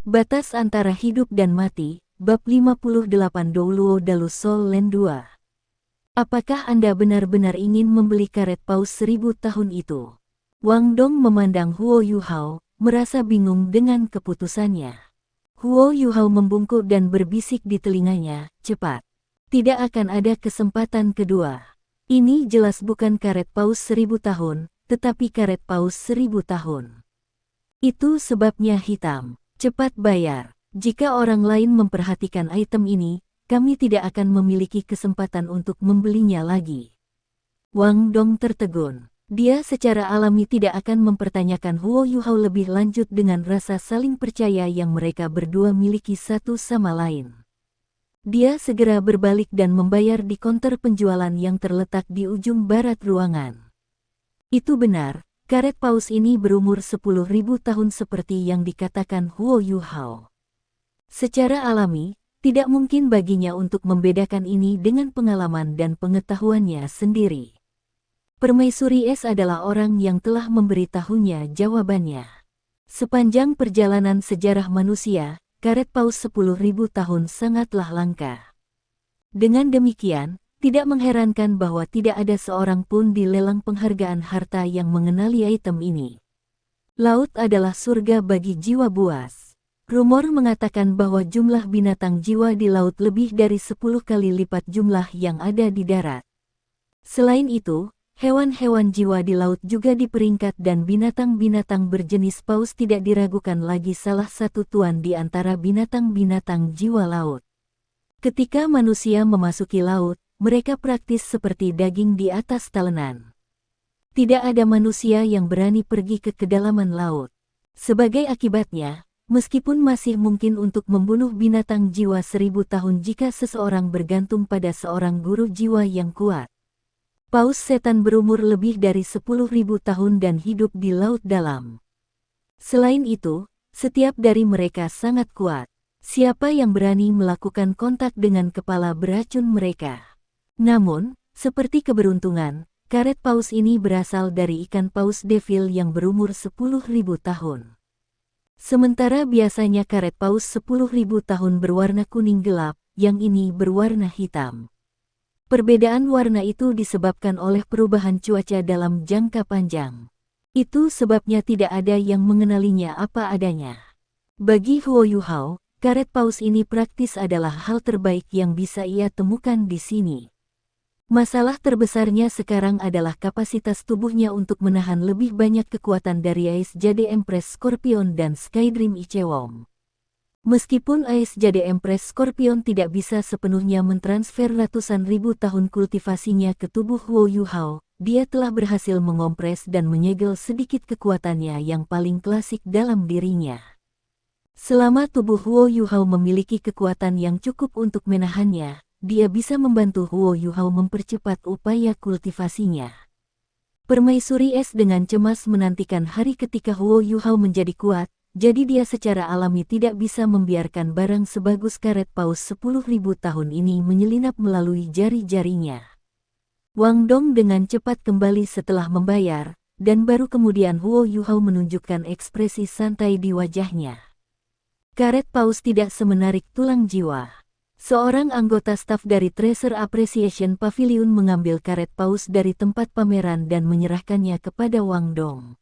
Batas antara hidup dan mati, bab 58 Douluo Dalu Sol Len 2. Apakah Anda benar-benar ingin membeli karet paus 1000 tahun itu? Wang Dong memandang Huo Yuhao, merasa bingung dengan keputusannya. Huo Yuhao membungkuk dan berbisik di telinganya, cepat. Tidak akan ada kesempatan kedua. Ini jelas bukan karet paus 1000 tahun, tetapi karet paus 1000 tahun. Itu sebabnya hitam. Cepat bayar. Jika orang lain memperhatikan item ini, kami tidak akan memiliki kesempatan untuk membelinya lagi. Wang Dong tertegun. Dia secara alami tidak akan mempertanyakan Huo Yuhao lebih lanjut dengan rasa saling percaya yang mereka berdua miliki satu sama lain. Dia segera berbalik dan membayar di konter penjualan yang terletak di ujung barat ruangan. Itu benar. Karet paus ini berumur 10.000 tahun seperti yang dikatakan Huo Yuhao. Secara alami, tidak mungkin baginya untuk membedakan ini dengan pengalaman dan pengetahuannya sendiri. Permaisuri Es adalah orang yang telah memberitahunya jawabannya. Sepanjang perjalanan sejarah manusia, karet paus 10.000 tahun sangatlah langka. Dengan demikian, tidak mengherankan bahwa tidak ada seorang pun di lelang penghargaan harta yang mengenali item ini. Laut adalah surga bagi jiwa buas. Rumor mengatakan bahwa jumlah binatang jiwa di laut lebih dari 10 kali lipat jumlah yang ada di darat. Selain itu, hewan-hewan jiwa di laut juga diperingkat dan binatang-binatang berjenis paus tidak diragukan lagi salah satu tuan di antara binatang-binatang jiwa laut. Ketika manusia memasuki laut, mereka praktis seperti daging di atas talenan. Tidak ada manusia yang berani pergi ke kedalaman laut. Sebagai akibatnya, meskipun masih mungkin untuk membunuh binatang jiwa 1000 tahun jika seseorang bergantung pada seorang guru jiwa yang kuat. Paus setan berumur lebih dari 10.000 tahun dan hidup di laut dalam. Selain itu, setiap dari mereka sangat kuat. Siapa yang berani melakukan kontak dengan kepala beracun mereka? Namun, seperti keberuntungan, karet paus ini berasal dari ikan paus devil yang berumur 10.000 tahun. Sementara biasanya karet paus 10.000 tahun berwarna kuning gelap, yang ini berwarna hitam. Perbedaan warna itu disebabkan oleh perubahan cuaca dalam jangka panjang. Itu sebabnya tidak ada yang mengenalinya apa adanya. Bagi Huo Yuhao, karet paus ini praktis adalah hal terbaik yang bisa ia temukan di sini. Masalah terbesarnya sekarang adalah kapasitas tubuhnya untuk menahan lebih banyak kekuatan dari Ais Jade Empress Scorpion dan Skydream Ichewon. Meskipun Ais Jade Empress Scorpion tidak bisa sepenuhnya mentransfer ratusan ribu tahun kultivasinya ke tubuh Huo Yuhao, dia telah berhasil mengompres dan menyegel sedikit kekuatannya yang paling klasik dalam dirinya. Selama tubuh Huo Yuhao memiliki kekuatan yang cukup untuk menahannya, dia bisa membantu Huo Yuhao mempercepat upaya kultivasinya. Permaisuri Es dengan cemas menantikan hari ketika Huo Yuhao menjadi kuat, jadi dia secara alami tidak bisa membiarkan barang sebagus karet paus 10.000 tahun ini menyelinap melalui jari-jarinya. Wang Dong dengan cepat kembali setelah membayar, dan baru kemudian Huo Yuhao menunjukkan ekspresi santai di wajahnya. Karet paus tidak semenarik tulang jiwa. Seorang anggota staf dari Treasure Appreciation Pavilion mengambil karet paus dari tempat pameran dan menyerahkannya kepada Wang Dong.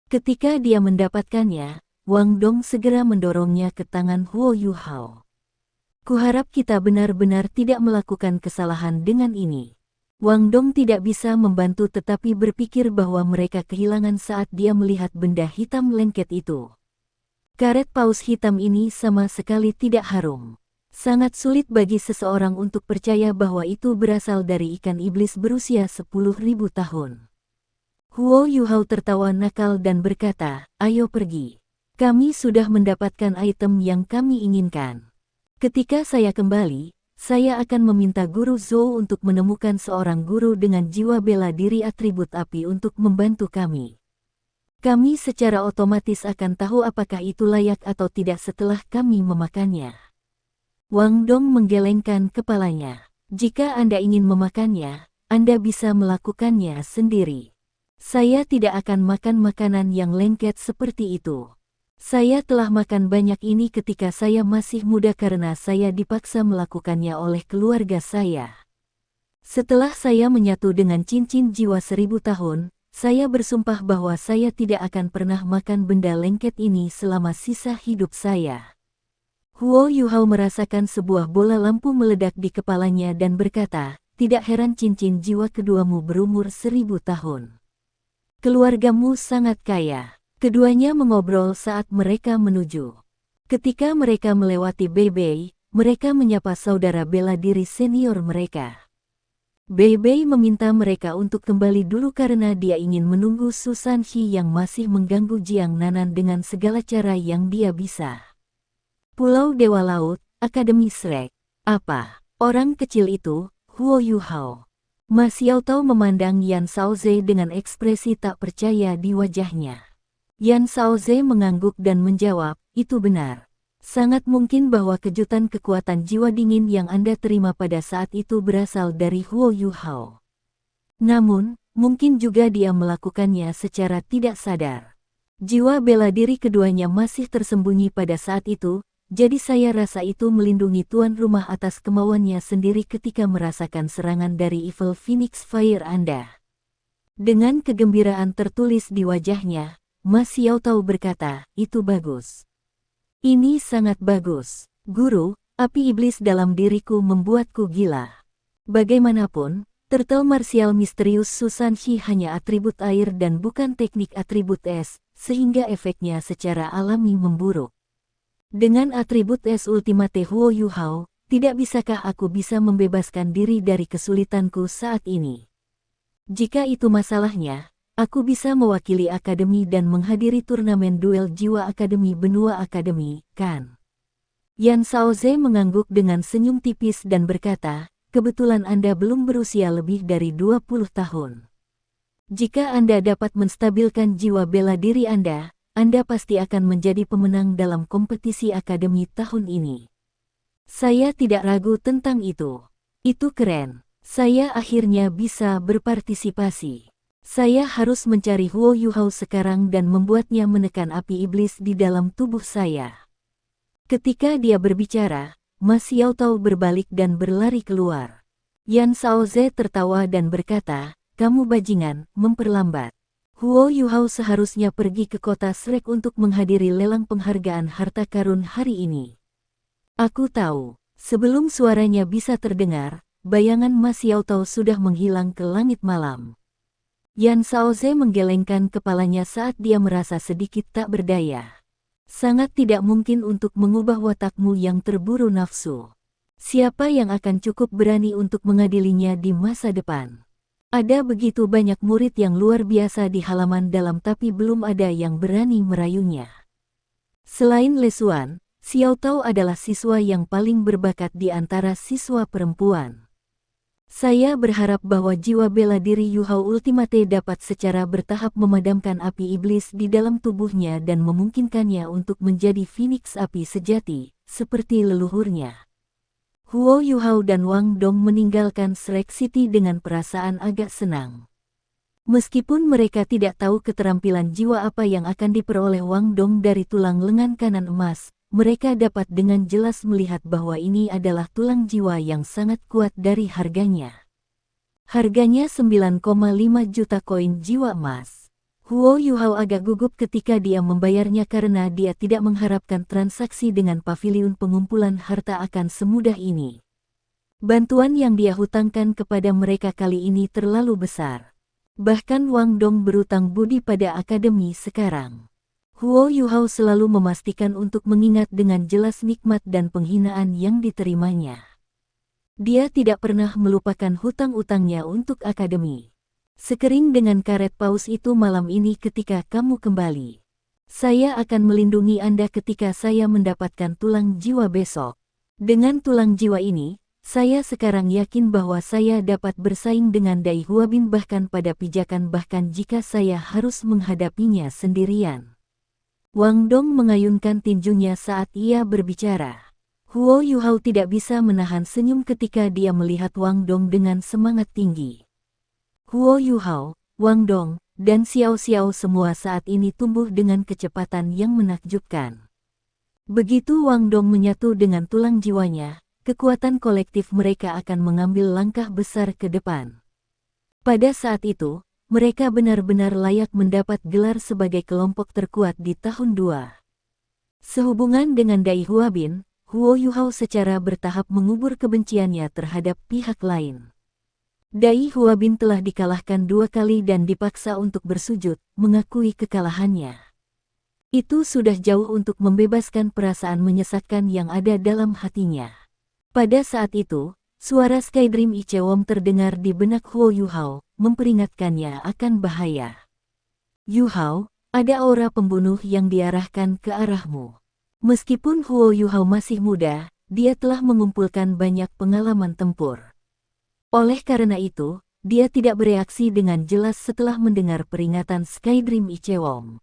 Ketika dia mendapatkannya, Wang Dong segera mendorongnya ke tangan Huo Yuhao. Kuharap kita benar-benar tidak melakukan kesalahan dengan ini. Wang Dong tidak bisa membantu tetapi berpikir bahwa mereka kehilangan saat dia melihat benda hitam lengket itu. Karet paus hitam ini sama sekali tidak harum. Sangat sulit bagi seseorang untuk percaya bahwa itu berasal dari ikan iblis berusia 10.000 tahun. Huo Yuhao tertawa nakal dan berkata, "Ayo pergi. Kami sudah mendapatkan item yang kami inginkan. Ketika saya kembali, saya akan meminta guru Zhou untuk menemukan seorang guru dengan jiwa bela diri atribut api untuk membantu kami. Kami secara otomatis akan tahu apakah itu layak atau tidak setelah kami memakannya." Wang Dong menggelengkan kepalanya. "Jika Anda ingin memakannya, Anda bisa melakukannya sendiri. Saya tidak akan makan makanan yang lengket seperti itu." Saya telah makan banyak ini ketika saya masih muda karena saya dipaksa melakukannya oleh keluarga saya. Setelah saya menyatu dengan cincin jiwa 1000 tahun, saya bersumpah bahwa saya tidak akan pernah makan benda lengket ini selama sisa hidup saya. Huo Yuhao merasakan sebuah bola lampu meledak di kepalanya dan berkata, tidak heran cincin jiwa keduamu berumur 1000 tahun. Keluargamu sangat kaya. Keduanya mengobrol saat mereka menuju. Ketika mereka melewati Beibei, mereka menyapa saudara bela diri senior mereka. Beibei meminta mereka untuk kembali dulu karena dia ingin menunggu Susan Shi yang masih mengganggu Jiang Nanan dengan segala cara yang dia bisa. Pulau Dewa Laut, Akademi Shrek. Apa? Orang kecil itu, Huo Yuhao. Ma Xiaotao memandang Yan Shaoze dengan ekspresi tak percaya di wajahnya. Yan Shaoze mengangguk dan menjawab, itu benar. Sangat mungkin bahwa kejutan kekuatan jiwa dingin yang Anda terima pada saat itu berasal dari Huo Yuhao. Namun, mungkin juga dia melakukannya secara tidak sadar. Jiwa bela diri keduanya masih tersembunyi pada saat itu, jadi saya rasa itu melindungi tuan rumah atas kemauannya sendiri ketika merasakan serangan dari Evil Phoenix Fire Anda. Dengan kegembiraan tertulis di wajahnya, Ma Xiaotao berkata, itu bagus. Ini sangat bagus. Guru, api iblis dalam diriku membuatku gila. Bagaimanapun, turtle martial misterius Susan Shi hanya atribut air dan bukan teknik atribut es, sehingga efeknya secara alami memburuk. Dengan atribut es ultimate Huo Yuhao, tidak bisakah aku bisa membebaskan diri dari kesulitanku saat ini? Jika itu masalahnya, aku bisa mewakili akademi dan menghadiri turnamen duel jiwa akademi benua akademi, kan? Yan Shaoze mengangguk dengan senyum tipis dan berkata, kebetulan Anda belum berusia lebih dari 20 tahun. Jika Anda dapat menstabilkan jiwa bela diri Anda pasti akan menjadi pemenang dalam kompetisi akademi tahun ini. Saya tidak ragu tentang itu. Itu keren. Saya akhirnya bisa berpartisipasi. Saya harus mencari Huo Yuhao sekarang dan membuatnya menekan api iblis di dalam tubuh saya. Ketika dia berbicara, Ma Xiaotao berbalik dan berlari keluar. Yan Shaoze tertawa dan berkata, kamu bajingan, memperlambat. Huo Yuhao seharusnya pergi ke kota Shrek untuk menghadiri lelang penghargaan harta karun hari ini. Aku tahu, sebelum suaranya bisa terdengar, bayangan Ma Xiaotao sudah menghilang ke langit malam. Yan Shaoze menggelengkan kepalanya saat dia merasa sedikit tak berdaya. Sangat tidak mungkin untuk mengubah watakmu yang terburu nafsu. Siapa yang akan cukup berani untuk mengadilinya di masa depan? Ada begitu banyak murid yang luar biasa di halaman dalam tapi belum ada yang berani merayunya. Selain Lesuan, Xiaotao adalah siswa yang paling berbakat di antara siswa perempuan. Saya berharap bahwa jiwa bela diri Yuhao Ultimate dapat secara bertahap memadamkan api iblis di dalam tubuhnya dan memungkinkannya untuk menjadi Phoenix api sejati, seperti leluhurnya. Huo Yuhao dan Wang Dong meninggalkan Shrek City dengan perasaan agak senang. Meskipun mereka tidak tahu keterampilan jiwa apa yang akan diperoleh Wang Dong dari tulang lengan kanan emas, mereka dapat dengan jelas melihat bahwa ini adalah tulang jiwa yang sangat kuat dari harganya. Harganya 9,5 juta koin jiwa emas. Huo Yuhao agak gugup ketika dia membayarnya karena dia tidak mengharapkan transaksi dengan paviliun pengumpulan harta akan semudah ini. Bantuan yang dia hutangkan kepada mereka kali ini terlalu besar. Bahkan Wang Dong berutang budi pada akademi sekarang. Huo Yuhao selalu memastikan untuk mengingat dengan jelas nikmat dan penghinaan yang diterimanya. Dia tidak pernah melupakan hutang-utangnya untuk akademi. Sekering dengan karet paus itu malam ini ketika kamu kembali. Saya akan melindungi Anda ketika saya mendapatkan tulang jiwa besok. Dengan tulang jiwa ini, saya sekarang yakin bahwa saya dapat bersaing dengan Dai Huabin bahkan pada pijakan bahkan jika saya harus menghadapinya sendirian. Wang Dong mengayunkan tinjunya saat ia berbicara. Huo Yuhao tidak bisa menahan senyum ketika dia melihat Wang Dong dengan semangat tinggi. Huo Yuhao, Wang Dong, dan Xiao Xiao semua saat ini tumbuh dengan kecepatan yang menakjubkan. Begitu Wang Dong menyatu dengan tulang jiwanya, kekuatan kolektif mereka akan mengambil langkah besar ke depan. Pada saat itu, mereka benar-benar layak mendapat gelar sebagai kelompok terkuat di tahun 2. Sehubungan dengan Dai Huabin, Huo Yuhao secara bertahap mengubur kebenciannya terhadap pihak lain. Dai Huabin telah dikalahkan 2 kali dan dipaksa untuk bersujud, mengakui kekalahannya. Itu sudah jauh untuk membebaskan perasaan menyesakkan yang ada dalam hatinya. Pada saat itu, suara Sky Dream Ichewom terdengar di benak Huo Yuhao, memperingatkannya akan bahaya. Yuhao, ada aura pembunuh yang diarahkan ke arahmu. Meskipun Huo Yuhao masih muda, dia telah mengumpulkan banyak pengalaman tempur. Oleh karena itu, dia tidak bereaksi dengan jelas setelah mendengar peringatan Sky Dream Ichewom.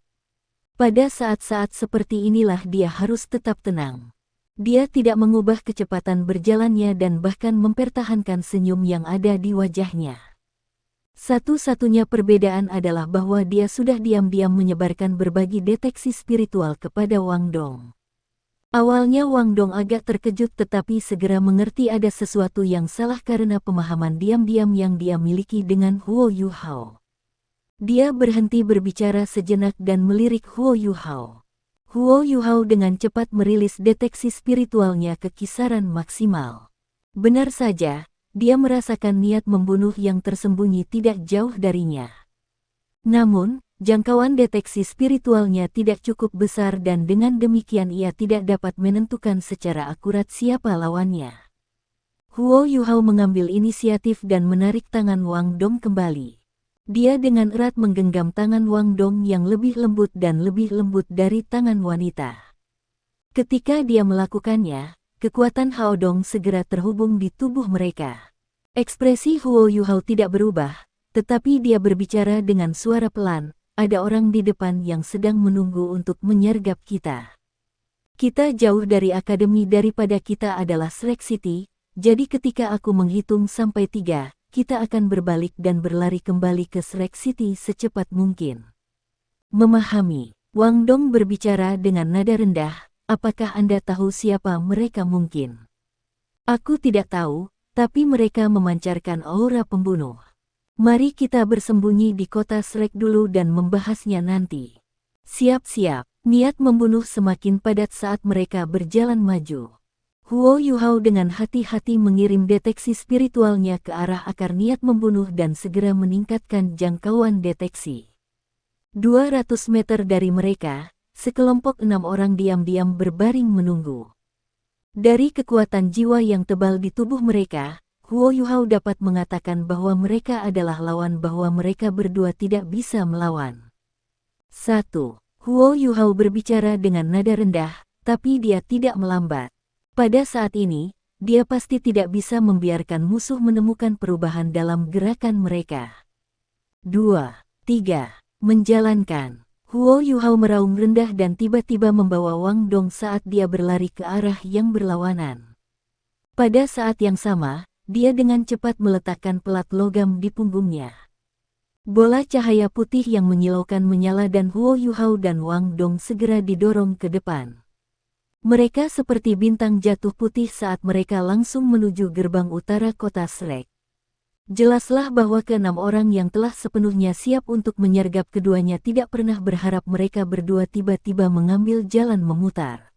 Pada saat-saat seperti inilah dia harus tetap tenang. Dia tidak mengubah kecepatan berjalannya dan bahkan mempertahankan senyum yang ada di wajahnya. Satu-satunya perbedaan adalah bahwa dia sudah diam-diam menyebarkan berbagi deteksi spiritual kepada Wang Dong. Awalnya Wang Dong agak terkejut tetapi segera mengerti ada sesuatu yang salah karena pemahaman diam-diam yang dia miliki dengan Huo Yuhao. Dia berhenti berbicara sejenak dan melirik Huo Yuhao. Huo Yuhao dengan cepat merilis deteksi spiritualnya ke kisaran maksimal. Benar saja, dia merasakan niat membunuh yang tersembunyi tidak jauh darinya. Namun, jangkauan deteksi spiritualnya tidak cukup besar dan dengan demikian ia tidak dapat menentukan secara akurat siapa lawannya. Huo Yuhao mengambil inisiatif dan menarik tangan Wang Dong kembali. Dia dengan erat menggenggam tangan Wang Dong yang lebih lembut dan lebih lembut dari tangan wanita. Ketika dia melakukannya, kekuatan Hao Dong segera terhubung di tubuh mereka. Ekspresi Huo Yuhao tidak berubah, tetapi dia berbicara dengan suara pelan, ada orang di depan yang sedang menunggu untuk menyergap kita. Kita jauh dari akademi daripada kita adalah Shrek City, jadi ketika aku menghitung sampai 3, kita akan berbalik dan berlari kembali ke Shrek City secepat mungkin. Memahami, Wang Dong berbicara dengan nada rendah, apakah Anda tahu siapa mereka mungkin? Aku tidak tahu, tapi mereka memancarkan aura pembunuh. Mari kita bersembunyi di kota Shrek dulu dan membahasnya nanti. Siap-siap, niat membunuh semakin padat saat mereka berjalan maju. Huo Yuhao dengan hati-hati mengirim deteksi spiritualnya ke arah akar niat membunuh dan segera meningkatkan jangkauan deteksi. 200 meter dari mereka, sekelompok 6 orang diam-diam berbaring menunggu. Dari kekuatan jiwa yang tebal di tubuh mereka, Huo Yuhao dapat mengatakan bahwa mereka adalah lawan bahwa mereka berdua tidak bisa melawan. 1. Huo Yuhao berbicara dengan nada rendah, tapi dia tidak melambat. Pada saat ini, dia pasti tidak bisa membiarkan musuh menemukan perubahan dalam gerakan mereka. 2. 3. Menjalankan. Huo Yuhao meraung rendah dan tiba-tiba membawa Wang Dong saat dia berlari ke arah yang berlawanan. Pada saat yang sama, dia dengan cepat meletakkan pelat logam di punggungnya. Bola cahaya putih yang menyilaukan menyala dan Huo Yuhao dan Wang Dong segera didorong ke depan. Mereka seperti bintang jatuh putih saat mereka langsung menuju gerbang utara kota Shrek. Jelaslah bahwa ke-6 orang yang telah sepenuhnya siap untuk menyergap keduanya tidak pernah berharap mereka berdua tiba-tiba mengambil jalan memutar.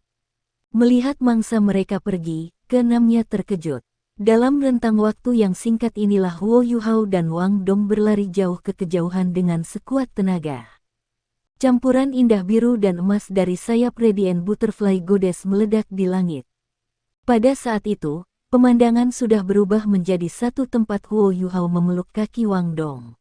Melihat mangsa mereka pergi, ke-6-nya terkejut. Dalam rentang waktu yang singkat inilah Huo Yuhao dan Wang Dong berlari jauh ke kejauhan dengan sekuat tenaga. Campuran indah biru dan emas dari sayap Radiant Butterfly Goddess meledak di langit. Pada saat itu, pemandangan sudah berubah menjadi satu tempat Huo Yuhao memeluk kaki Wang Dong.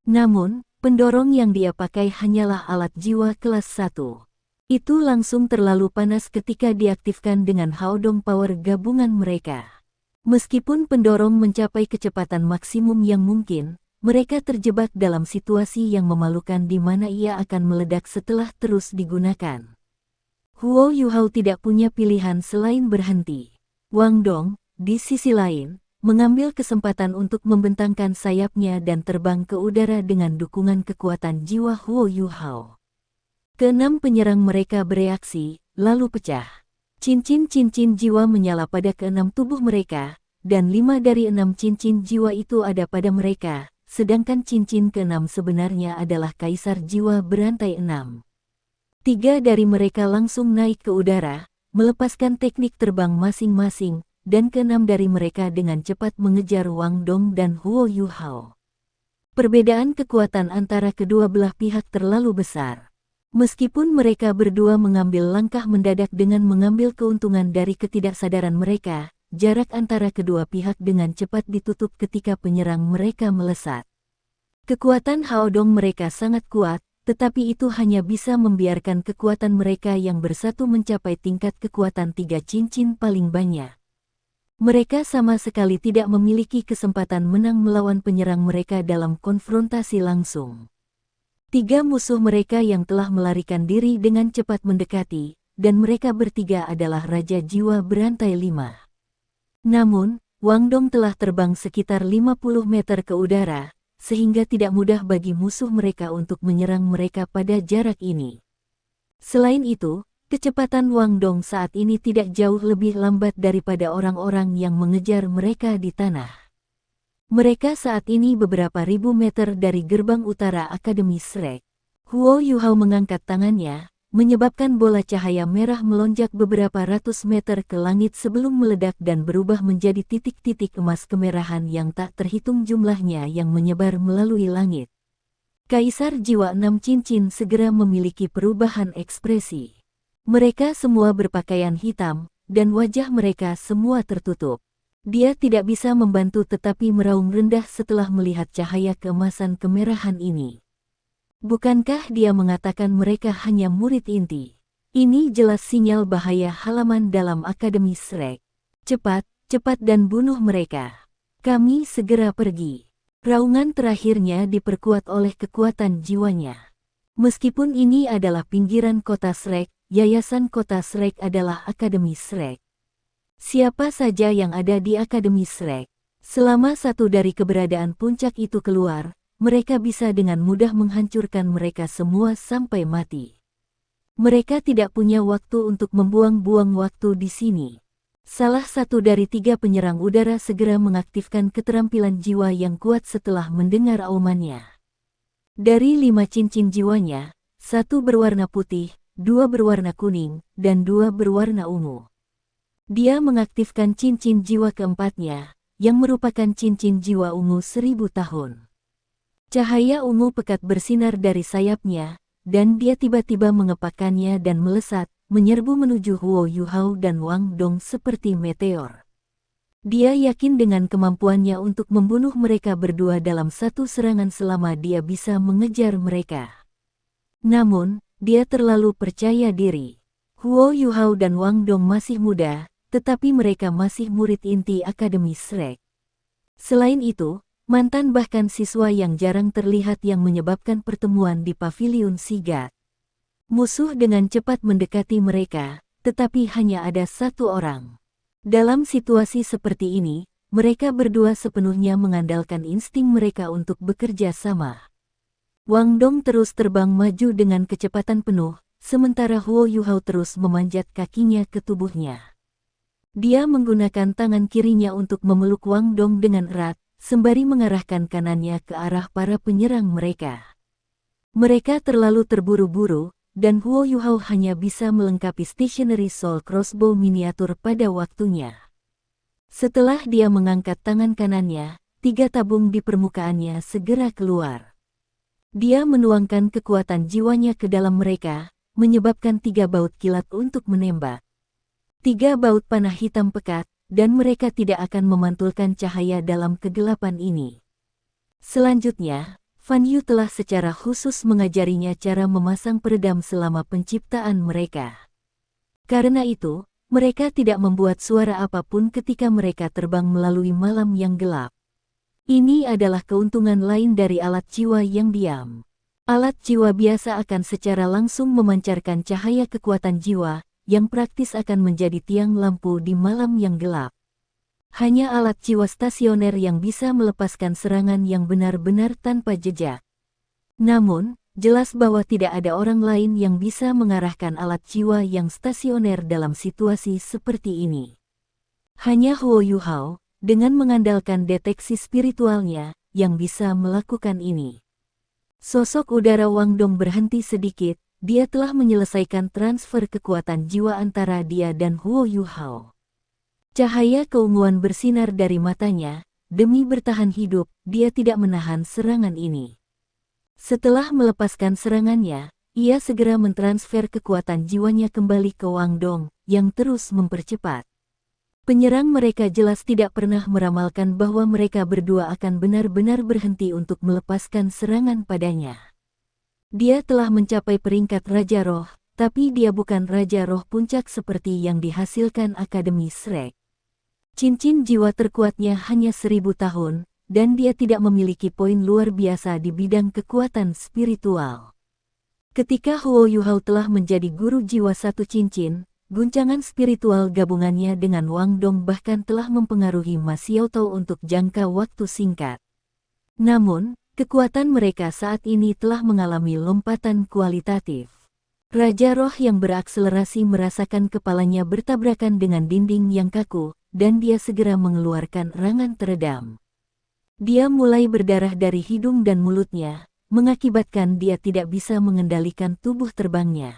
Namun, pendorong yang dia pakai hanyalah alat jiwa kelas 1. Itu langsung terlalu panas ketika diaktifkan dengan Hao Dong Power gabungan mereka. Meskipun pendorong mencapai kecepatan maksimum yang mungkin, mereka terjebak dalam situasi yang memalukan di mana ia akan meledak setelah terus digunakan. Huo Yuhao tidak punya pilihan selain berhenti. Wang Dong, di sisi lain, mengambil kesempatan untuk membentangkan sayapnya dan terbang ke udara dengan dukungan kekuatan jiwa Huo Yuhao. Keenam penyerang mereka bereaksi, lalu pecah. Cincin-cincin jiwa menyala pada keenam tubuh mereka, dan 5 dari 6 cincin jiwa itu ada pada mereka, sedangkan cincin keenam sebenarnya adalah kaisar jiwa berantai 6. 3 dari mereka langsung naik ke udara, melepaskan teknik terbang masing-masing, dan keenam dari mereka dengan cepat mengejar Wang Dong dan Huo Yuhao. Perbedaan kekuatan antara kedua belah pihak terlalu besar. Meskipun mereka berdua mengambil langkah mendadak dengan mengambil keuntungan dari ketidaksadaran mereka, jarak antara kedua pihak dengan cepat ditutup ketika penyerang mereka melesat. Kekuatan Hao Dong mereka sangat kuat, tetapi itu hanya bisa membiarkan kekuatan mereka yang bersatu mencapai tingkat kekuatan 3 cincin paling banyak. Mereka sama sekali tidak memiliki kesempatan menang melawan penyerang mereka dalam konfrontasi langsung. 3 musuh mereka yang telah melarikan diri dengan cepat mendekati, dan mereka bertiga adalah Raja Jiwa berantai 5. Namun, Wang Dong telah terbang sekitar 50 meter ke udara, sehingga tidak mudah bagi musuh mereka untuk menyerang mereka pada jarak ini. Selain itu, kecepatan Wang Dong saat ini tidak jauh lebih lambat daripada orang-orang yang mengejar mereka di tanah. Mereka saat ini beberapa ribu meter dari gerbang utara Akademi Shrek. Huo Yuhao mengangkat tangannya, menyebabkan bola cahaya merah melonjak beberapa ratus meter ke langit sebelum meledak dan berubah menjadi titik-titik emas kemerahan yang tak terhitung jumlahnya yang menyebar melalui langit. Kaisar Jiwa 6 Cincin segera memiliki perubahan ekspresi. Mereka semua berpakaian hitam, dan wajah mereka semua tertutup. Dia tidak bisa membantu tetapi meraung rendah setelah melihat cahaya keemasan kemerahan ini. Bukankah dia mengatakan mereka hanya murid inti? Ini jelas sinyal bahaya halaman dalam Akademi Shrek. Cepat, cepat dan bunuh mereka. Kami segera pergi. Raungan terakhirnya diperkuat oleh kekuatan jiwanya. Meskipun ini adalah pinggiran kota Shrek, Yayasan Kota Shrek adalah Akademi Shrek. Siapa saja yang ada di Akademi Shrek, selama satu dari keberadaan puncak itu keluar, mereka bisa dengan mudah menghancurkan mereka semua sampai mati. Mereka tidak punya waktu untuk membuang-buang waktu di sini. Salah satu dari 3 penyerang udara segera mengaktifkan keterampilan jiwa yang kuat setelah mendengar aumannya. Dari 5 cincin jiwanya, 1 berwarna putih, 2 berwarna kuning, dan 2 berwarna ungu. Dia mengaktifkan cincin jiwa keempatnya, yang merupakan cincin jiwa ungu 1000 tahun. Cahaya ungu pekat bersinar dari sayapnya, dan dia tiba-tiba mengepakkannya dan melesat, menyerbu menuju Huo Yuhao dan Wang Dong seperti meteor. Dia yakin dengan kemampuannya untuk membunuh mereka berdua dalam satu serangan selama dia bisa mengejar mereka. Namun, dia terlalu percaya diri. Huo Yuhao dan Wang Dong masih muda, tetapi mereka masih murid inti Akademi Shrek. Selain itu, mantan bahkan siswa yang jarang terlihat yang menyebabkan pertemuan di Paviliun Sigat. Musuh dengan cepat mendekati mereka, tetapi hanya ada 1 orang. Dalam situasi seperti ini, mereka berdua sepenuhnya mengandalkan insting mereka untuk bekerja sama. Wang Dong terus terbang maju dengan kecepatan penuh, sementara Huo Yuhao terus memanjat kakinya ke tubuhnya. Dia menggunakan tangan kirinya untuk memeluk Wang Dong dengan erat, sembari mengarahkan kanannya ke arah para penyerang mereka. Mereka terlalu terburu-buru, dan Huo Yuhao hanya bisa melengkapi stationary soul crossbow miniatur pada waktunya. Setelah dia mengangkat tangan kanannya, 3 tabung di permukaannya segera keluar. Dia menuangkan kekuatan jiwanya ke dalam mereka, menyebabkan 3 baut kilat untuk menembak. 3 baut panah hitam pekat, dan mereka tidak akan memantulkan cahaya dalam kegelapan ini. Selanjutnya, Fan Yu telah secara khusus mengajarinya cara memasang peredam selama penciptaan mereka. Karena itu, mereka tidak membuat suara apapun ketika mereka terbang melalui malam yang gelap. Ini adalah keuntungan lain dari alat jiwa yang diam. Alat jiwa biasa akan secara langsung memancarkan cahaya kekuatan jiwa, yang praktis akan menjadi tiang lampu di malam yang gelap. Hanya alat jiwa stasioner yang bisa melepaskan serangan yang benar-benar tanpa jejak. Namun, jelas bahwa tidak ada orang lain yang bisa mengarahkan alat jiwa yang stasioner dalam situasi seperti ini. Hanya Huo Yuhao, dengan mengandalkan deteksi spiritualnya, yang bisa melakukan ini. Sosok udara Wang Dong berhenti sedikit, dia telah menyelesaikan transfer kekuatan jiwa antara dia dan Huo Yuhao. Cahaya keunguan bersinar dari matanya, demi bertahan hidup, dia tidak menahan serangan ini. Setelah melepaskan serangannya, ia segera mentransfer kekuatan jiwanya kembali ke Wang Dong, yang terus mempercepat. Penyerang mereka jelas tidak pernah meramalkan bahwa mereka berdua akan benar-benar berhenti untuk melepaskan serangan padanya. Dia telah mencapai peringkat Raja Roh, tapi dia bukan Raja Roh Puncak seperti yang dihasilkan Akademi Shrek. Cincin jiwa terkuatnya hanya 1000 tahun, dan dia tidak memiliki poin luar biasa di bidang kekuatan spiritual. Ketika Huo Yuhao telah menjadi guru jiwa satu cincin, guncangan spiritual gabungannya dengan Wang Dong bahkan telah mempengaruhi Ma Xiaotao untuk jangka waktu singkat. Namun, kekuatan mereka saat ini telah mengalami lompatan kualitatif. Raja Roh yang berakselerasi merasakan kepalanya bertabrakan dengan dinding yang kaku, dan dia segera mengeluarkan erangan teredam. Dia mulai berdarah dari hidung dan mulutnya, mengakibatkan dia tidak bisa mengendalikan tubuh terbangnya.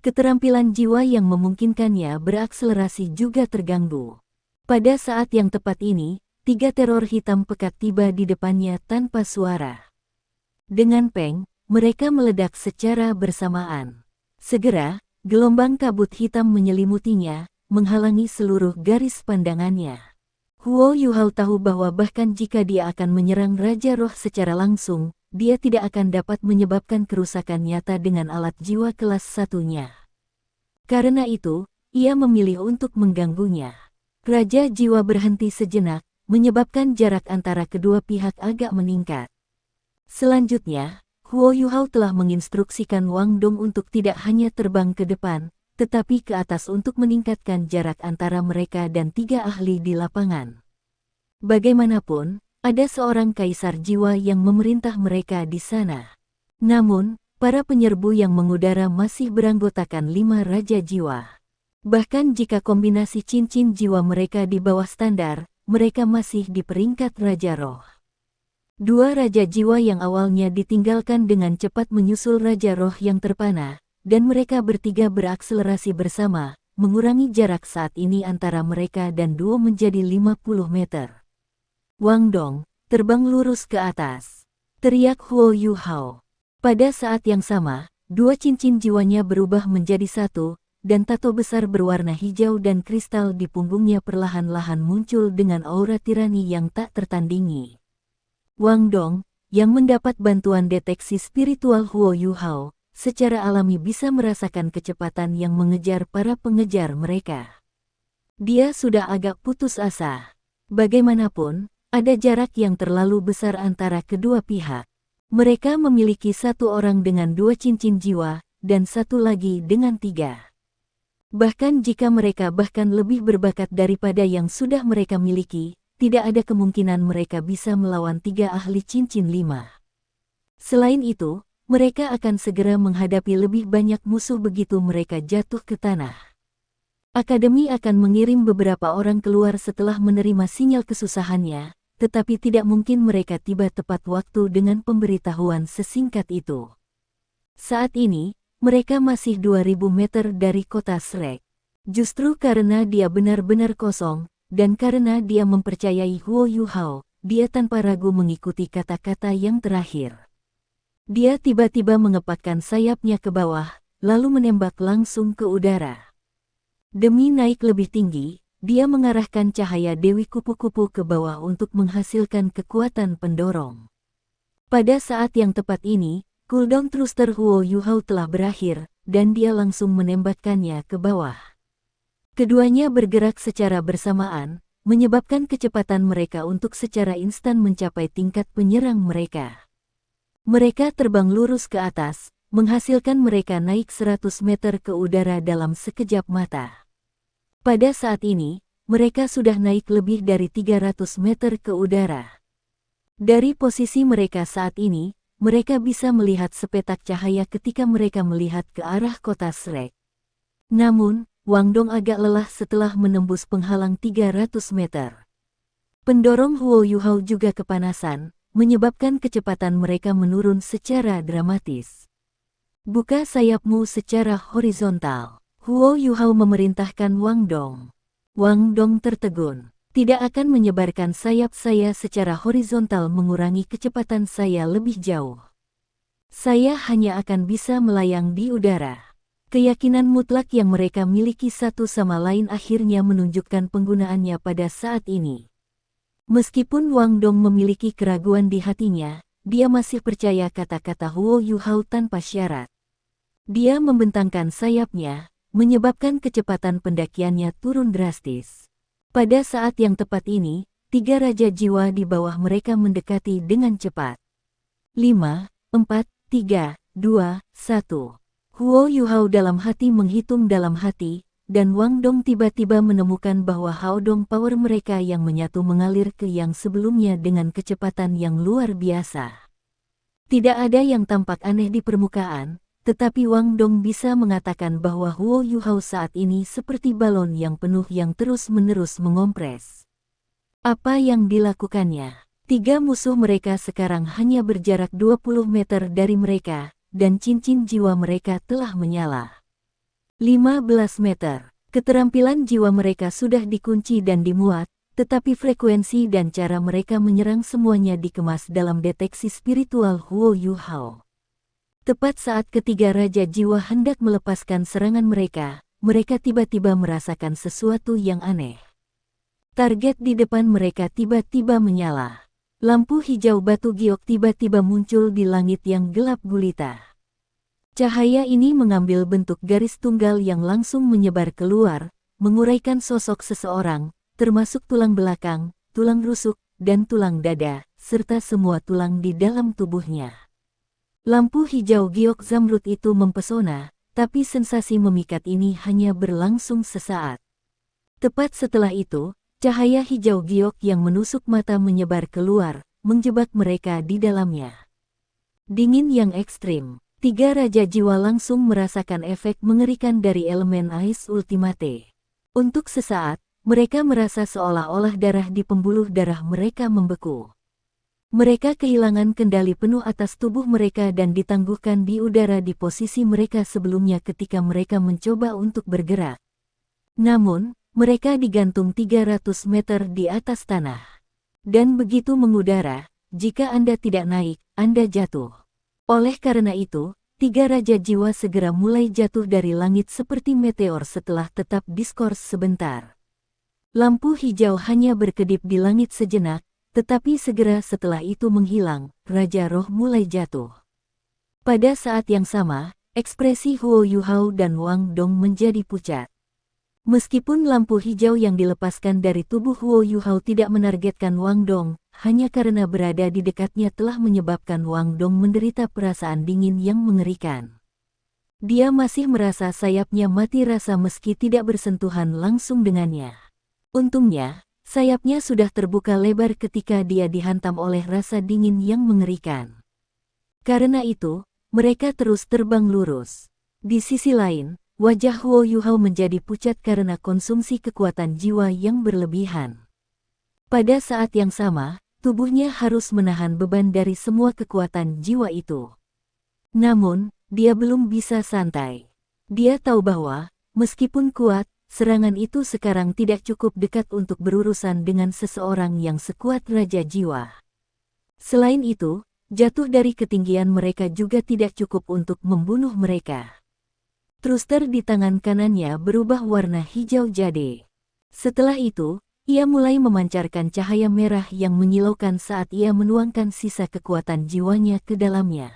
Keterampilan jiwa yang memungkinkannya berakselerasi juga terganggu. Pada saat yang tepat ini, 3 teror hitam pekat tiba di depannya tanpa suara. Dengan peng, mereka meledak secara bersamaan. Segera, gelombang kabut hitam menyelimutinya, menghalangi seluruh garis pandangannya. Huo Yuhao tahu bahwa bahkan jika dia akan menyerang Raja Roh secara langsung, dia tidak akan dapat menyebabkan kerusakan nyata dengan alat jiwa kelas satunya. Karena itu, ia memilih untuk mengganggunya. Raja jiwa berhenti sejenak, menyebabkan jarak antara kedua pihak agak meningkat. Selanjutnya, Huo Yuhao telah menginstruksikan Wang Dong untuk tidak hanya terbang ke depan, tetapi ke atas untuk meningkatkan jarak antara mereka dan 3 ahli di lapangan. Bagaimanapun, ada seorang kaisar jiwa yang memerintah mereka di sana. Namun, para penyerbu yang mengudara masih beranggotakan 5 raja jiwa. Bahkan jika kombinasi cincin jiwa mereka di bawah standar, mereka masih di peringkat Raja Roh. 2 raja jiwa yang awalnya ditinggalkan dengan cepat menyusul Raja Roh yang terpana, dan mereka bertiga berakselerasi bersama, mengurangi jarak saat ini antara mereka dan duo menjadi 50 meter. Wang Dong, terbang lurus ke atas, teriak Huo Yuhao. Pada saat yang sama, 2 cincin jiwanya berubah menjadi 1, dan tato besar berwarna hijau dan kristal di punggungnya perlahan-lahan muncul dengan aura tirani yang tak tertandingi. Wang Dong, yang mendapat bantuan deteksi spiritual Huo Yuhao, secara alami bisa merasakan kecepatan yang mengejar para pengejar mereka. Dia sudah agak putus asa. Bagaimanapun, ada jarak yang terlalu besar antara kedua pihak. Mereka memiliki 1 orang dengan 2 cincin jiwa, dan 1 lagi dengan 3. Bahkan jika mereka bahkan lebih berbakat daripada yang sudah mereka miliki, tidak ada kemungkinan mereka bisa melawan 3 ahli cincin 5. Selain itu, mereka akan segera menghadapi lebih banyak musuh begitu mereka jatuh ke tanah. Akademi akan mengirim beberapa orang keluar setelah menerima sinyal kesusahannya, tetapi tidak mungkin mereka tiba tepat waktu dengan pemberitahuan sesingkat itu. Saat ini, mereka masih 2000 meter dari kota Shrek. Justru karena dia benar-benar kosong, dan karena dia mempercayai Huo Yuhao, dia tanpa ragu mengikuti kata-kata yang terakhir. Dia tiba-tiba mengepakkan sayapnya ke bawah, lalu menembak langsung ke udara. Demi naik lebih tinggi, dia mengarahkan cahaya Dewi Kupu-Kupu ke bawah untuk menghasilkan kekuatan pendorong. Pada saat yang tepat ini, cooldown thruster Huo Yuhao telah berakhir, dan dia langsung menembakkannya ke bawah. Keduanya bergerak secara bersamaan, menyebabkan kecepatan mereka untuk secara instan mencapai tingkat penyerang mereka. Mereka terbang lurus ke atas, menghasilkan mereka naik 100 meter ke udara dalam sekejap mata. Pada saat ini, mereka sudah naik lebih dari 300 meter ke udara. Dari posisi mereka saat ini, mereka bisa melihat sepetak cahaya ketika mereka melihat ke arah kota Shrek. Namun, Wang Dong agak lelah setelah menembus penghalang 300 meter. Pendorong Huo Yuhao juga kepanasan, menyebabkan kecepatan mereka menurun secara dramatis. Buka sayapmu secara horizontal. Huo Yuhao memerintahkan Wang Dong. Wang Dong tertegun. Tidak akan menyebarkan sayap saya secara horizontal mengurangi kecepatan saya lebih jauh. Saya hanya akan bisa melayang di udara. Keyakinan mutlak yang mereka miliki satu sama lain akhirnya menunjukkan penggunaannya pada saat ini. Meskipun Wang Dong memiliki keraguan di hatinya, dia masih percaya kata-kata Huo Yuhao tanpa syarat. Dia membentangkan sayapnya, menyebabkan kecepatan pendakiannya turun drastis. Pada saat yang tepat ini, 3 raja jiwa di bawah mereka mendekati dengan cepat. 5, 4, 3, 2, 1. Huo Yuhao dalam hati menghitung dalam hati, dan Wang Dong tiba-tiba menemukan bahwa Haodong power mereka yang menyatu mengalir ke yang sebelumnya dengan kecepatan yang luar biasa. Tidak ada yang tampak aneh di permukaan, tetapi Wang Dong bisa mengatakan bahwa Huo Yuhao saat ini seperti balon yang penuh yang terus-menerus mengompres. Apa yang dilakukannya? 3 musuh mereka sekarang hanya berjarak 20 meter dari mereka, dan cincin jiwa mereka telah menyala. 15 meter. Keterampilan jiwa mereka sudah dikunci dan dimuat, tetapi frekuensi dan cara mereka menyerang semuanya dikemas dalam deteksi spiritual Huo Yuhao. Tepat saat ketiga raja jiwa hendak melepaskan serangan mereka, mereka tiba-tiba merasakan sesuatu yang aneh. Target di depan mereka tiba-tiba menyala. Lampu hijau batu giok tiba-tiba muncul di langit yang gelap gulita. Cahaya ini mengambil bentuk garis tunggal yang langsung menyebar keluar, menguraikan sosok seseorang, termasuk tulang belakang, tulang rusuk, dan tulang dada, serta semua tulang di dalam tubuhnya. Lampu hijau giok zamrud itu mempesona, tapi sensasi memikat ini hanya berlangsung sesaat. Tepat setelah itu, cahaya hijau giok yang menusuk mata menyebar keluar, menjebak mereka di dalamnya. Dingin yang ekstrim. 3 raja jiwa langsung merasakan efek mengerikan dari elemen ais ultimate. Untuk sesaat, mereka merasa seolah-olah darah di pembuluh darah mereka membeku. Mereka kehilangan kendali penuh atas tubuh mereka dan ditangguhkan di udara di posisi mereka sebelumnya ketika mereka mencoba untuk bergerak. Namun, mereka digantung 300 meter di atas tanah. Dan begitu mengudara, jika Anda tidak naik, Anda jatuh. Oleh karena itu, 3 raja jiwa segera mulai jatuh dari langit seperti meteor setelah tetap diskors sebentar. Lampu hijau hanya berkedip di langit sejenak, tetapi segera setelah itu menghilang, Raja Roh mulai jatuh. Pada saat yang sama, ekspresi Huo Yuhao dan Wang Dong menjadi pucat. Meskipun lampu hijau yang dilepaskan dari tubuh Huo Yuhao tidak menargetkan Wang Dong, hanya karena berada di dekatnya telah menyebabkan Wang Dong menderita perasaan dingin yang mengerikan. Dia masih merasa sayapnya mati rasa meski tidak bersentuhan langsung dengannya. Untungnya, sayapnya sudah terbuka lebar ketika dia dihantam oleh rasa dingin yang mengerikan. Karena itu, mereka terus terbang lurus. Di sisi lain, wajah Huo Yuhao menjadi pucat karena konsumsi kekuatan jiwa yang berlebihan. Pada saat yang sama, tubuhnya harus menahan beban dari semua kekuatan jiwa itu. Namun, dia belum bisa santai. Dia tahu bahwa, meskipun kuat, serangan itu sekarang tidak cukup dekat untuk berurusan dengan seseorang yang sekuat Raja Jiwa. Selain itu, jatuh dari ketinggian mereka juga tidak cukup untuk membunuh mereka. Thruster di tangan kanannya berubah warna hijau jade. Setelah itu, ia mulai memancarkan cahaya merah yang menyilaukan saat ia menuangkan sisa kekuatan jiwanya ke dalamnya.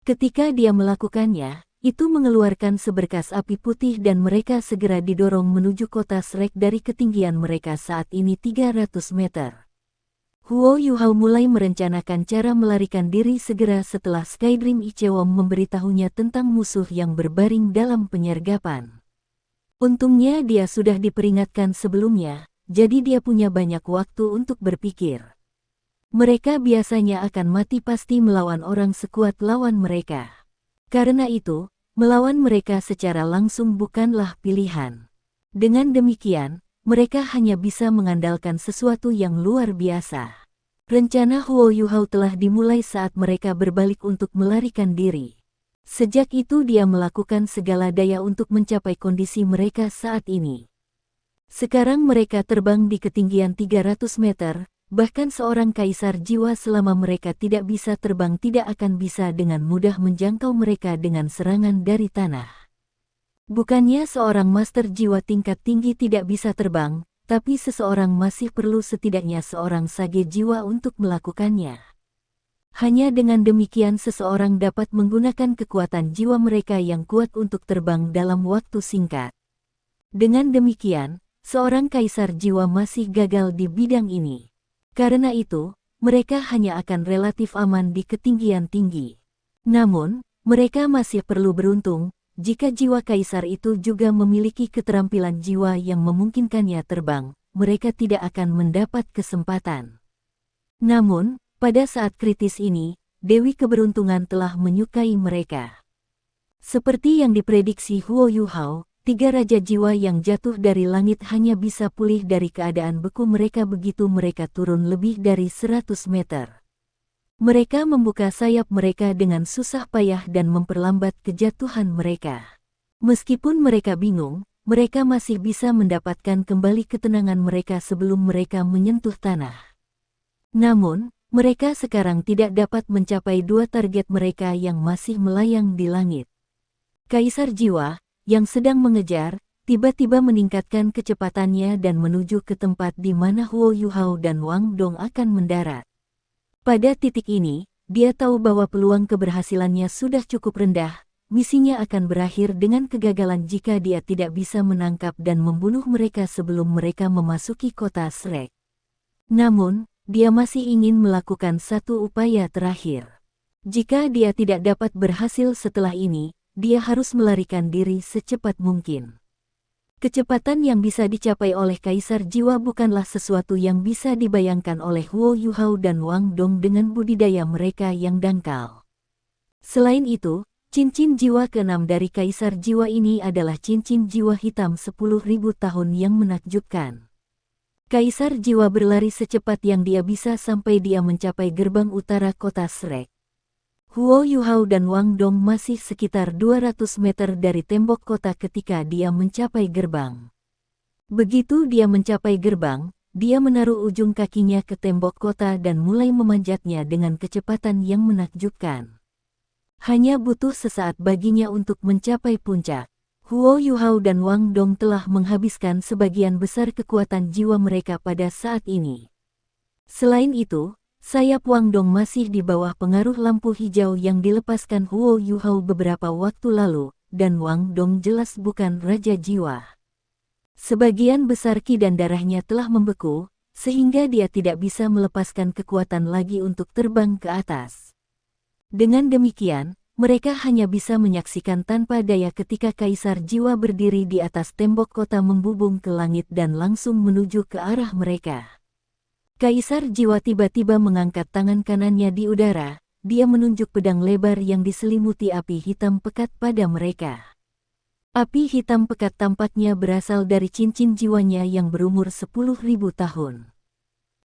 Ketika dia melakukannya, itu mengeluarkan seberkas api putih dan mereka segera didorong menuju kota Shrek dari ketinggian mereka saat ini 300 meter. Huo Yuhao mulai merencanakan cara melarikan diri segera setelah Skydream Ichewon memberitahunya tentang musuh yang berbaring dalam penyergapan. Untungnya dia sudah diperingatkan sebelumnya, jadi dia punya banyak waktu untuk berpikir. Mereka biasanya akan mati pasti melawan orang sekuat lawan mereka. Karena itu, melawan mereka secara langsung bukanlah pilihan. Dengan demikian, mereka hanya bisa mengandalkan sesuatu yang luar biasa. Rencana Huo Yuhao telah dimulai saat mereka berbalik untuk melarikan diri. Sejak itu dia melakukan segala daya untuk mencapai kondisi mereka saat ini. Sekarang mereka terbang di ketinggian 300 meter, bahkan seorang kaisar jiwa selama mereka tidak bisa terbang tidak akan bisa dengan mudah menjangkau mereka dengan serangan dari tanah. Bukannya seorang master jiwa tingkat tinggi tidak bisa terbang, tapi seseorang masih perlu setidaknya seorang sage jiwa untuk melakukannya. Hanya dengan demikian seseorang dapat menggunakan kekuatan jiwa mereka yang kuat untuk terbang dalam waktu singkat. Dengan demikian, seorang kaisar jiwa masih gagal di bidang ini. Karena itu, mereka hanya akan relatif aman di ketinggian tinggi. Namun, mereka masih perlu beruntung, jika jiwa kaisar itu juga memiliki keterampilan jiwa yang memungkinkannya terbang, mereka tidak akan mendapat kesempatan. Namun, pada saat kritis ini, Dewi Keberuntungan telah menyukai mereka. Seperti yang diprediksi Huo Yuhao, 3 raja jiwa yang jatuh dari langit hanya bisa pulih dari keadaan beku mereka begitu mereka turun lebih dari 100 meter. Mereka membuka sayap mereka dengan susah payah dan memperlambat kejatuhan mereka. Meskipun mereka bingung, mereka masih bisa mendapatkan kembali ketenangan mereka sebelum mereka menyentuh tanah. Namun, mereka sekarang tidak dapat mencapai 2 target mereka yang masih melayang di langit. Kaisar jiwa, yang sedang mengejar, tiba-tiba meningkatkan kecepatannya dan menuju ke tempat di mana Huo Yuhao dan Wang Dong akan mendarat. Pada titik ini, dia tahu bahwa peluang keberhasilannya sudah cukup rendah, misinya akan berakhir dengan kegagalan jika dia tidak bisa menangkap dan membunuh mereka sebelum mereka memasuki kota Shrek. Namun, dia masih ingin melakukan satu upaya terakhir. Jika dia tidak dapat berhasil setelah ini, dia harus melarikan diri secepat mungkin. Kecepatan yang bisa dicapai oleh Kaisar Jiwa bukanlah sesuatu yang bisa dibayangkan oleh Huo Yuhao dan Wang Dong dengan budidaya mereka yang dangkal. Selain itu, cincin jiwa ke-6 dari Kaisar Jiwa ini adalah cincin jiwa hitam 10.000 tahun yang menakjubkan. Kaisar Jiwa berlari secepat yang dia bisa sampai dia mencapai gerbang utara kota Shrek. Huo Yuhao dan Wang Dong masih sekitar 200 meter dari tembok kota ketika dia mencapai gerbang. Begitu dia mencapai gerbang, dia menaruh ujung kakinya ke tembok kota dan mulai memanjatnya dengan kecepatan yang menakjubkan. Hanya butuh sesaat baginya untuk mencapai puncak. Huo Yuhao dan Wang Dong telah menghabiskan sebagian besar kekuatan jiwa mereka pada saat ini. Selain itu, sayap Wang Dong masih di bawah pengaruh lampu hijau yang dilepaskan Huo Yuhao beberapa waktu lalu, dan Wang Dong jelas bukan raja jiwa. Sebagian besar ki dan darahnya telah membeku, sehingga dia tidak bisa melepaskan kekuatan lagi untuk terbang ke atas. Dengan demikian, mereka hanya bisa menyaksikan tanpa daya ketika Kaisar Jiwa berdiri di atas tembok kota membubung ke langit dan langsung menuju ke arah mereka. Kaisar Jiwa tiba-tiba mengangkat tangan kanannya di udara, dia menunjuk pedang lebar yang diselimuti api hitam pekat pada mereka. Api hitam pekat tampaknya berasal dari cincin jiwanya yang berumur 10.000 tahun.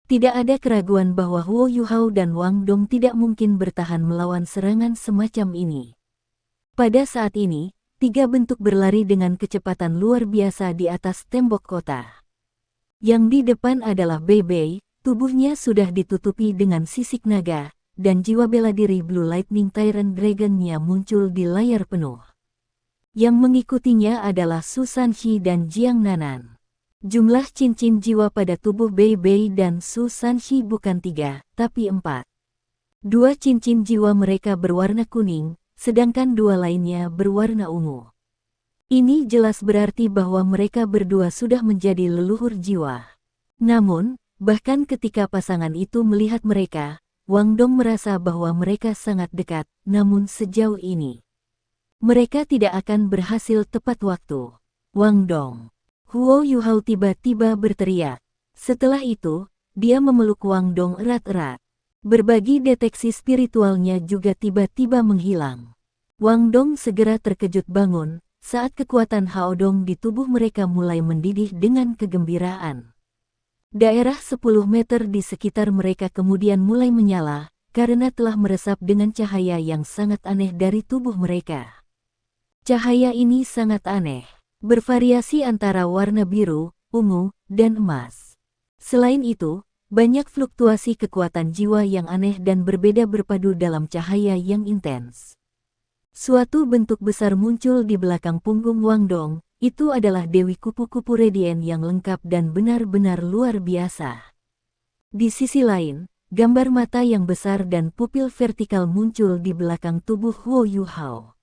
Tidak ada keraguan bahwa Huo Yuhao dan Wang Dong tidak mungkin bertahan melawan serangan semacam ini. Pada saat ini, 3 bentuk berlari dengan kecepatan luar biasa di atas tembok kota. Yang di depan adalah Bei Bei, tubuhnya sudah ditutupi dengan sisik naga, dan jiwa bela diri Blue Lightning Tyrant Dragon-nya muncul di layar penuh. Yang mengikutinya adalah Su Sanxi dan Jiang Nanan. Jumlah cincin jiwa pada tubuh Bei Bei dan Su Sanxi bukan 3, tapi 4. 2 cincin jiwa mereka berwarna kuning, sedangkan 2 lainnya berwarna ungu. Ini jelas berarti bahwa mereka berdua sudah menjadi leluhur jiwa. Namun, bahkan ketika pasangan itu melihat mereka, Wang Dong merasa bahwa mereka sangat dekat, namun sejauh ini mereka tidak akan berhasil tepat waktu. Wang Dong. Huo Yuhao tiba-tiba berteriak. Setelah itu, dia memeluk Wang Dong erat-erat. Berbagi deteksi spiritualnya juga tiba-tiba menghilang. Wang Dong segera terkejut bangun saat kekuatan Hao Dong di tubuh mereka mulai mendidih dengan kegembiraan. Daerah 10 meter di sekitar mereka kemudian mulai menyala karena telah meresap dengan cahaya yang sangat aneh dari tubuh mereka. Cahaya ini sangat aneh, bervariasi antara warna biru, ungu, dan emas. Selain itu, banyak fluktuasi kekuatan jiwa yang aneh dan berbeda berpadu dalam cahaya yang intens. Suatu bentuk besar muncul di belakang punggung Wang Dong, itu adalah Dewi Kupu-Kupu Radiant yang lengkap dan benar-benar luar biasa. Di sisi lain, gambar mata yang besar dan pupil vertikal muncul di belakang tubuh Huo Yuhao.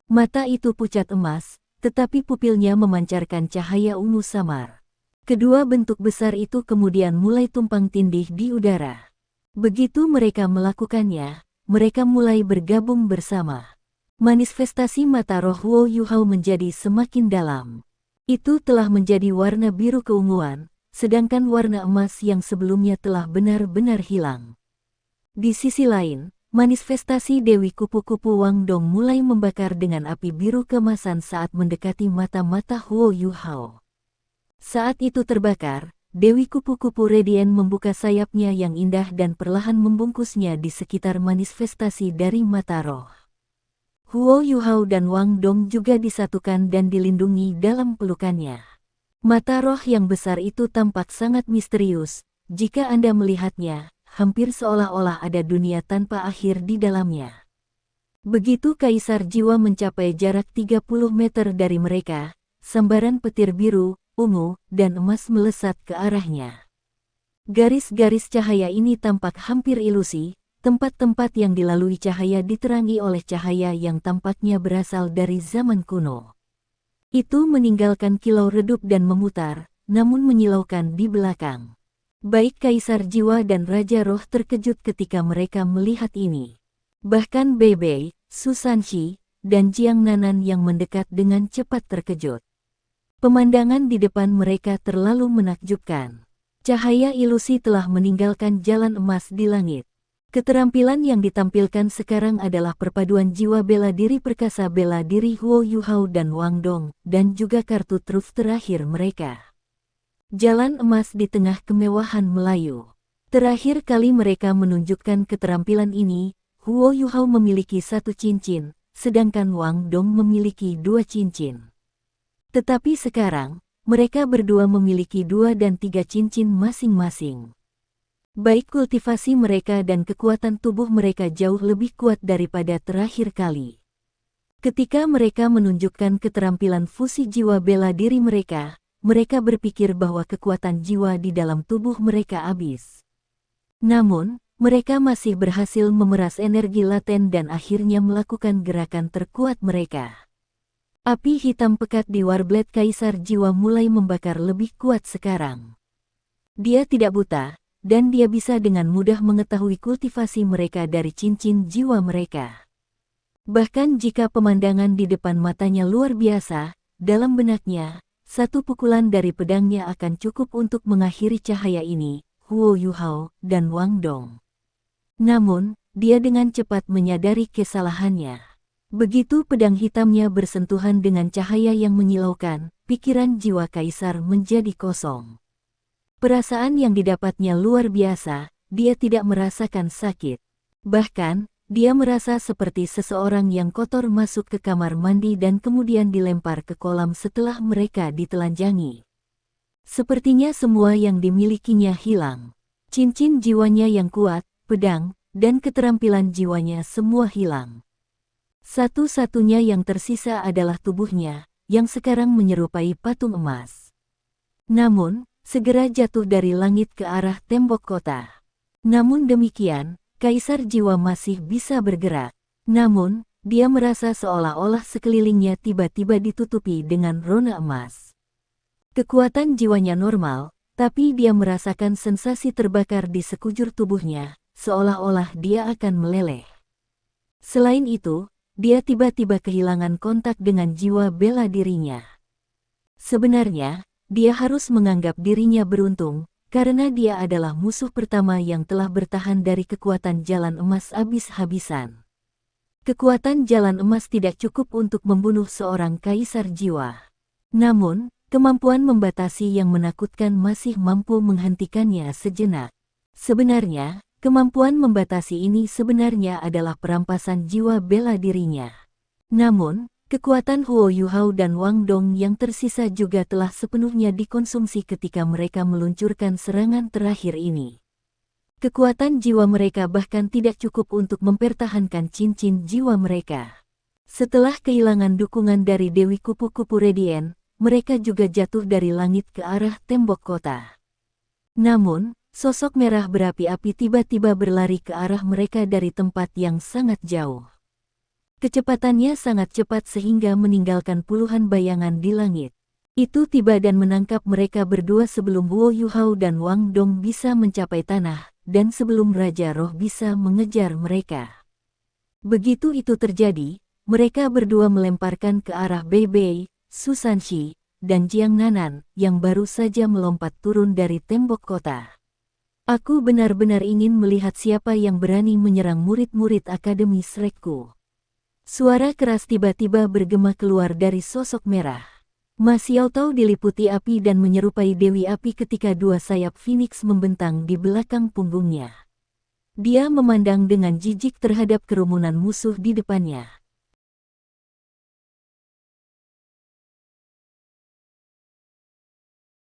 Mata itu pucat emas, tetapi pupilnya memancarkan cahaya ungu samar. Kedua bentuk besar itu kemudian mulai tumpang tindih di udara. Begitu mereka melakukannya, mereka mulai bergabung bersama. Manifestasi mata roh Huo Yuhao menjadi semakin dalam. Itu telah menjadi warna biru keunguan, sedangkan warna emas yang sebelumnya telah benar-benar hilang. Di sisi lain, manifestasi Dewi Kupu-Kupu Wang Dong mulai membakar dengan api biru keemasan saat mendekati mata-mata Huo Yuhao. Saat itu terbakar, Dewi Kupu-Kupu Radiant membuka sayapnya yang indah dan perlahan membungkusnya di sekitar manifestasi dari mata roh. Huo Yuhao dan Wang Dong juga disatukan dan dilindungi dalam pelukannya. Mata roh yang besar itu tampak sangat misterius, jika Anda melihatnya, hampir seolah-olah ada dunia tanpa akhir di dalamnya. Begitu Kaisar Jiwa mencapai jarak 30 meter dari mereka, sambaran petir biru, ungu, dan emas melesat ke arahnya. Garis-garis cahaya ini tampak hampir ilusi, tempat-tempat yang dilalui cahaya diterangi oleh cahaya yang tampaknya berasal dari zaman kuno. Itu meninggalkan kilau redup dan memutar, namun menyilaukan di belakang. Baik Kaisar Jiwa dan Raja Roh terkejut ketika mereka melihat ini. Bahkan Bei Bei, Su Sanxi, dan Jiang Nanan yang mendekat dengan cepat terkejut. Pemandangan di depan mereka terlalu menakjubkan. Cahaya ilusi telah meninggalkan jalan emas di langit. Keterampilan yang ditampilkan sekarang adalah perpaduan jiwa bela diri perkasa bela diri Huo Yuhao dan Wang Dong, dan juga kartu truf terakhir mereka. Jalan emas di tengah kemewahan Melayu. Terakhir kali mereka menunjukkan keterampilan ini, Huo Yuhao memiliki 1 cincin, sedangkan Wang Dong memiliki 2 cincin. Tetapi sekarang, mereka berdua memiliki 2 dan 3 cincin masing-masing. Baik kultivasi mereka dan kekuatan tubuh mereka jauh lebih kuat daripada terakhir kali. Ketika mereka menunjukkan keterampilan fusi jiwa bela diri mereka berpikir bahwa kekuatan jiwa di dalam tubuh mereka habis. Namun, mereka masih berhasil memeras energi laten dan akhirnya melakukan gerakan terkuat mereka. Api hitam pekat di Warblade Kaisar Jiwa mulai membakar lebih kuat sekarang. Dia tidak buta, dan dia bisa dengan mudah mengetahui kultivasi mereka dari cincin jiwa mereka. Bahkan jika pemandangan di depan matanya luar biasa, dalam benaknya, 1 pukulan dari pedangnya akan cukup untuk mengakhiri cahaya ini, Huo Yuhao dan Wang Dong. Namun, dia dengan cepat menyadari kesalahannya. Begitu pedang hitamnya bersentuhan dengan cahaya yang menyilaukan, pikiran jiwa Kaisar menjadi kosong. Perasaan yang didapatnya luar biasa, dia tidak merasakan sakit. Bahkan, dia merasa seperti seseorang yang kotor masuk ke kamar mandi dan kemudian dilempar ke kolam setelah mereka ditelanjangi. Sepertinya semua yang dimilikinya hilang. Cincin jiwanya yang kuat, pedang, dan keterampilan jiwanya semua hilang. Satu-satunya yang tersisa adalah tubuhnya, yang sekarang menyerupai patung emas. Namun, segera jatuh dari langit ke arah tembok kota. Namun demikian, Kaisar Jiwa masih bisa bergerak. Namun, dia merasa seolah-olah sekelilingnya tiba-tiba ditutupi dengan rona emas. Kekuatan jiwanya normal, tapi dia merasakan sensasi terbakar di sekujur tubuhnya, seolah-olah dia akan meleleh. Selain itu, dia tiba-tiba kehilangan kontak dengan jiwa bela dirinya. Sebenarnya, dia harus menganggap dirinya beruntung, karena dia adalah musuh pertama yang telah bertahan dari kekuatan jalan emas habis-habisan. Kekuatan jalan emas tidak cukup untuk membunuh seorang kaisar jiwa. Namun, kemampuan membatasi yang menakutkan masih mampu menghentikannya sejenak. Sebenarnya, kemampuan membatasi ini sebenarnya adalah perampasan jiwa bela dirinya. Namun, kekuatan Huo Yuhao dan Wang Dong yang tersisa juga telah sepenuhnya dikonsumsi ketika mereka meluncurkan serangan terakhir ini. Kekuatan jiwa mereka bahkan tidak cukup untuk mempertahankan cincin jiwa mereka. Setelah kehilangan dukungan dari Dewi Kupu-Kupu Radiant, mereka juga jatuh dari langit ke arah tembok kota. Namun, sosok merah berapi-api tiba-tiba berlari ke arah mereka dari tempat yang sangat jauh. Kecepatannya sangat cepat sehingga meninggalkan puluhan bayangan di langit. Itu tiba dan menangkap mereka berdua sebelum Huo Yuhao dan Wang Dong bisa mencapai tanah, dan sebelum Raja Roh bisa mengejar mereka. Begitu itu terjadi, mereka berdua melemparkan ke arah Bei Bei, Su Sanxi, dan Jiang Nanan, yang baru saja melompat turun dari tembok kota. Aku benar-benar ingin melihat siapa yang berani menyerang murid-murid Akademi Shrekku. Suara keras tiba-tiba bergema keluar dari sosok merah. Ma Xiaotao diliputi api dan menyerupai Dewi Api ketika dua sayap Phoenix membentang di belakang punggungnya. Dia memandang dengan jijik terhadap kerumunan musuh di depannya.